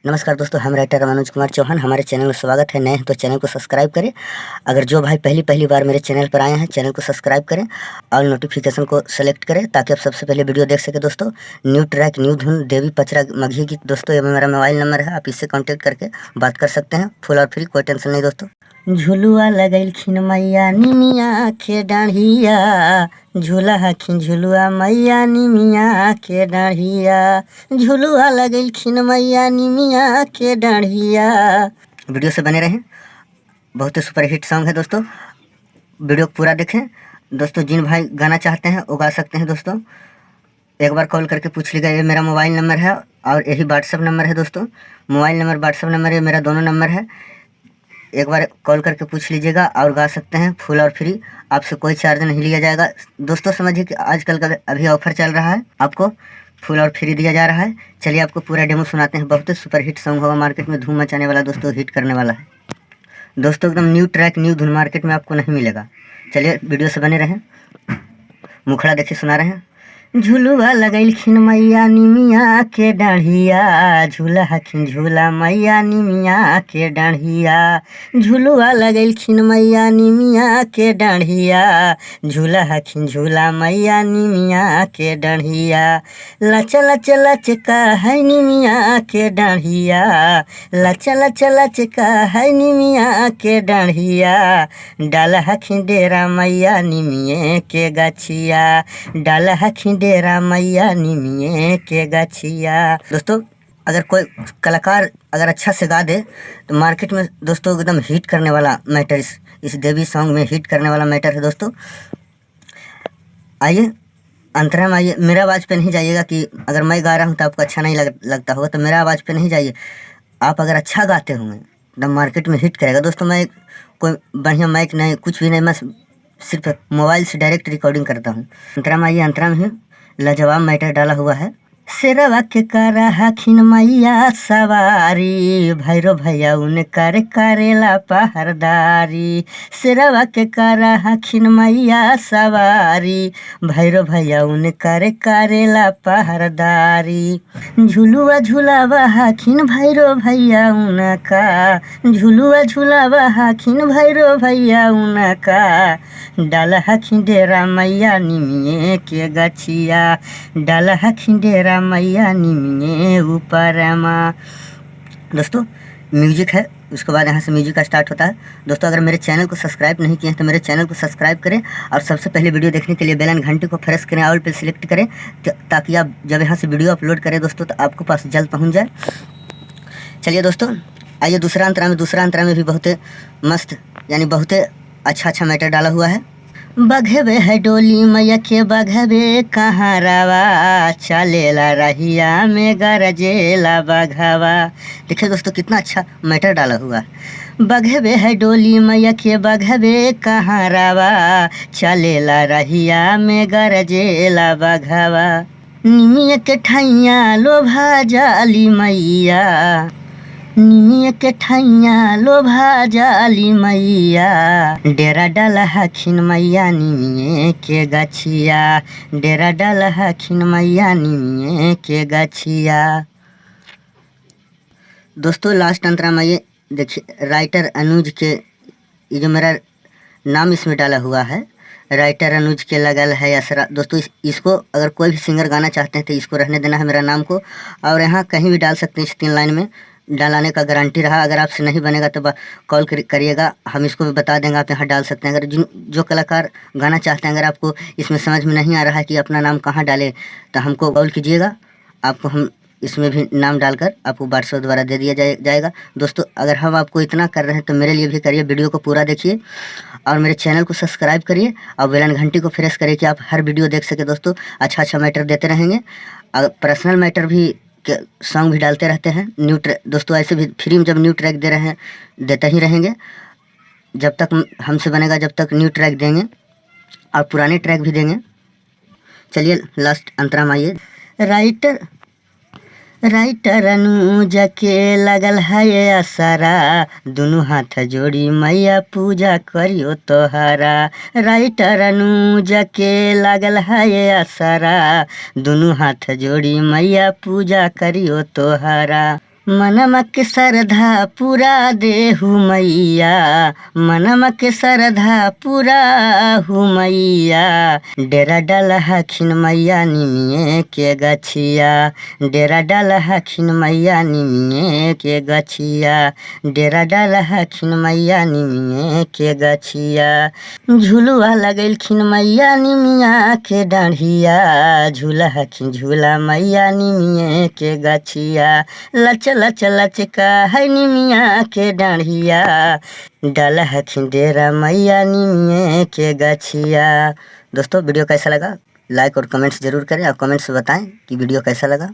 नमस्कार दोस्तों, हम राइटर मनोज कुमार चौहान। हमारे चैनल में स्वागत है। नए हैं तो चैनल को सब्सक्राइब करें। अगर जो भाई पहली बार मेरे चैनल पर आए हैं, चैनल को सब्सक्राइब करें और नोटिफिकेशन को सेलेक्ट करें ताकि आप सबसे पहले वीडियो देख सकें। दोस्तों, न्यू ट्रैक, न्यू धुन, देवी पचरा मघी गीत, दोस्तों ये मेरा मोबाइल नंबर है, आप इससे कॉन्टेक्ट करके बात कर सकते हैं। फुल और फ्री, कोई टेंशन नहीं दोस्तों। झुलुआ लगैलखिन मैया निमिया के डाढ़िया, झूला हखिन झुलुआ मैया निमिया के डाढ़िया, झुलुआ लगैलखिन मैया निमिया के डाढ़िया। वीडियो से बने रहें, बहुत ही सुपर हिट सॉन्ग है दोस्तों। वीडियो पूरा देखें दोस्तों। जिन भाई गाना चाहते हैं वो गा सकते हैं दोस्तों। एक बार कॉल करके पूछ लीजिएगा। ये मेरा मोबाइल नंबर है और यही व्हाट्सअप नंबर है दोस्तों। मोबाइल नंबर, व्हाट्सअप नंबर, ये मेरा दोनों नंबर है। एक बार कॉल करके पूछ लीजिएगा और गा सकते हैं, फुल और फ्री। आपसे कोई चार्ज नहीं लिया जाएगा दोस्तों। समझिए कि आजकल का अभी ऑफर चल रहा है, आपको फुल और फ्री दिया जा रहा है। चलिए आपको पूरा डेमो सुनाते हैं। बहुत ही सुपर हिट सॉन्ग होगा, मार्केट में धूम मचाने वाला दोस्तों, हिट करने वाला है दोस्तों। एकदम न्यू ट्रैक, न्यू धुन मार्केट में आपको नहीं मिलेगा। चलिए वीडियो से बने रहें। मुखड़ा देखिए, सुना रहे हैं। झुलुआ लगैलखिन मैया निमिया के डाढ़िया, झूला हखिन झूला मैया निमिया के डाढ़िया, झुलुआ लगैलखिन मैया निमिया के डाढ़िया, झूला हखिन झूला मैया निमिया के डाढ़िया। लच लच लच का है निमिया के डाढ़िया, लच लच लच का है निमिया के डाढ़िया, डाल हखिन डेरा मैया निमिये के गछिया, डाल हखिन डेरा मैया निमिये के गछिया। दोस्तों, अगर कोई कलाकार अगर अच्छा से गा दे तो मार्केट में दोस्तों एकदम हिट करने वाला मैटर, इस देवी सॉन्ग में हिट करने वाला मैटर है दोस्तों। आइए अंतरा में आइए। मेरा आवाज़ पे नहीं जाइएगा कि अगर मैं गा रहा हूँ तो आपको अच्छा नहीं लगता होगा, तो मेरा आवाज़ पे नहीं जाइए। आप अगर अच्छा गाते होंगे एकदम मार्केट में हिट करेगा दोस्तों। मैं कोई बढ़िया माइक नहीं, कुछ भी नहीं, मैं सिर्फ मोबाइल से डायरेक्ट रिकॉर्डिंग करता हूँ। अंतरा में आइए। अंतरा में लाजवाब मैटर डाला हुआ है। शेरवा के करा हखिन मैया सवारी, भैरो भैया उन करेला पहरदारी, शेरवा के करा हखिन मैया सवारी, भैरो भैया उन करेला पहरदारी, झुलुआ झुलावा हखिन भैरो भैया उनका, झुलुआ झुलावा हखिन भैरो भैया उनका, डाल हखिन डेरा मैया निमिये के गछिया, डाल हखिन डेरा मैया निमिये ऊपर माँ। दोस्तों म्यूजिक है, उसके बाद यहाँ से म्यूजिक का स्टार्ट होता है। दोस्तों अगर मेरे चैनल को सब्सक्राइब नहीं किए हैं तो मेरे चैनल को सब्सक्राइब करें और सबसे पहले वीडियो देखने के लिए बेल आइकन घंटे को प्रेस करें, ऑल पे सिलेक्ट करें ताकि आप जब यहाँ से वीडियो अपलोड करें दोस्तों तो आपको पास जल्द पहुँच जाए। चलिए दोस्तों आइए दूसरा अंतरा में भी बहुत मस्त यानी बहुत अच्छा मैटर डाला हुआ है। बघवे है डोली मैया के, बघवे कहाँ रवा, चलेला रहिया में गरजेला बघवा। देखिए दोस्तों कितना अच्छा मैटर डाला हुआ है। बघवे है डोली मैया के, बघवे कहाँ रवा, चलेला रहिया में गरजेला बघवा, निमिया के ठैया लोभा जाली मैया, निमिया के ठैया लोभा जाली मैया, डेरा डाला हखिन मैया निमिये के गछिया, डेरा डाला हखिन मैया निमिये के गछिया। दोस्तों लास्ट अंतरा में ये देखिए, राइटर अनुज के, ये जो मेरा नाम इसमें डाला हुआ है, राइटर अनुज के लगल है असरा। दोस्तों इसको अगर कोई भी सिंगर गाना चाहते हैं तो इसको रहने देना है मेरा नाम को, और यहाँ कहीं भी डाल सकते हैं। इस 3 लाइन में डालाने का गारंटी रहा। अगर आपसे नहीं बनेगा तो कॉल करिएगा, हम इसको भी बता देंगे, आप यहाँ डाल सकते हैं। अगर जो कलाकार गाना चाहते हैं, अगर आपको इसमें समझ में नहीं आ रहा है कि अपना नाम कहाँ डालें तो हमको कॉल कीजिएगा, आपको हम इसमें भी नाम डालकर आपको व्हाट्सएप द्वारा दे दिया जाएगा। दोस्तों अगर हम आपको इतना कर रहे हैं तो मेरे लिए भी करिए, वीडियो को पूरा देखिए और मेरे चैनल को सब्सक्राइब करिए और बेल आइकन घंटी को प्रेस करिए कि आप हर वीडियो देख सके। दोस्तों अच्छा मैटर देते रहेंगे, और पर्सनल मैटर भी के सॉन्ग भी डालते रहते हैं। न्यू ट्रैक दोस्तों ऐसे भी फ्री में जब न्यू ट्रैक दे रहे हैं देते ही रहेंगे, जब तक हमसे बनेगा जब तक न्यू ट्रैक देंगे और पुराने ट्रैक भी देंगे। चलिए लास्ट अंतरा में आइए। राइटर अनुज के लगल है असरा, दोनों हाथ जोड़ी मैया पूजा करियो तोहरा, राइटर अनुज के लगल है असरा, दोनों हाथ जोड़ी मैया पूजा करियो तोहरा। मनम के श्रद्धा पूरा देहु मैया, मनम के श्रद्धा पूरा हु मैया। डेरा डाल हखिन मैया निमिये के गछिया, डेरा डाल हखिन मैया निमिये के गछिया, डेरा डाल हखिन मैया निमिये के गछिया। झुलुआ लगैलखिन मैया निमिया के डाढ़िया, झूला हखिन झूला मैया निमिये के गछिया। लच लच लचका है निमिया के डाढ़िया, डाल हखिन डेरा मैया निमिये के गछिया। दोस्तों वीडियो कैसा लगा लाइक और कमेंट्स ज़रूर करें और कमेंट्स में बताएं कि वीडियो कैसा लगा।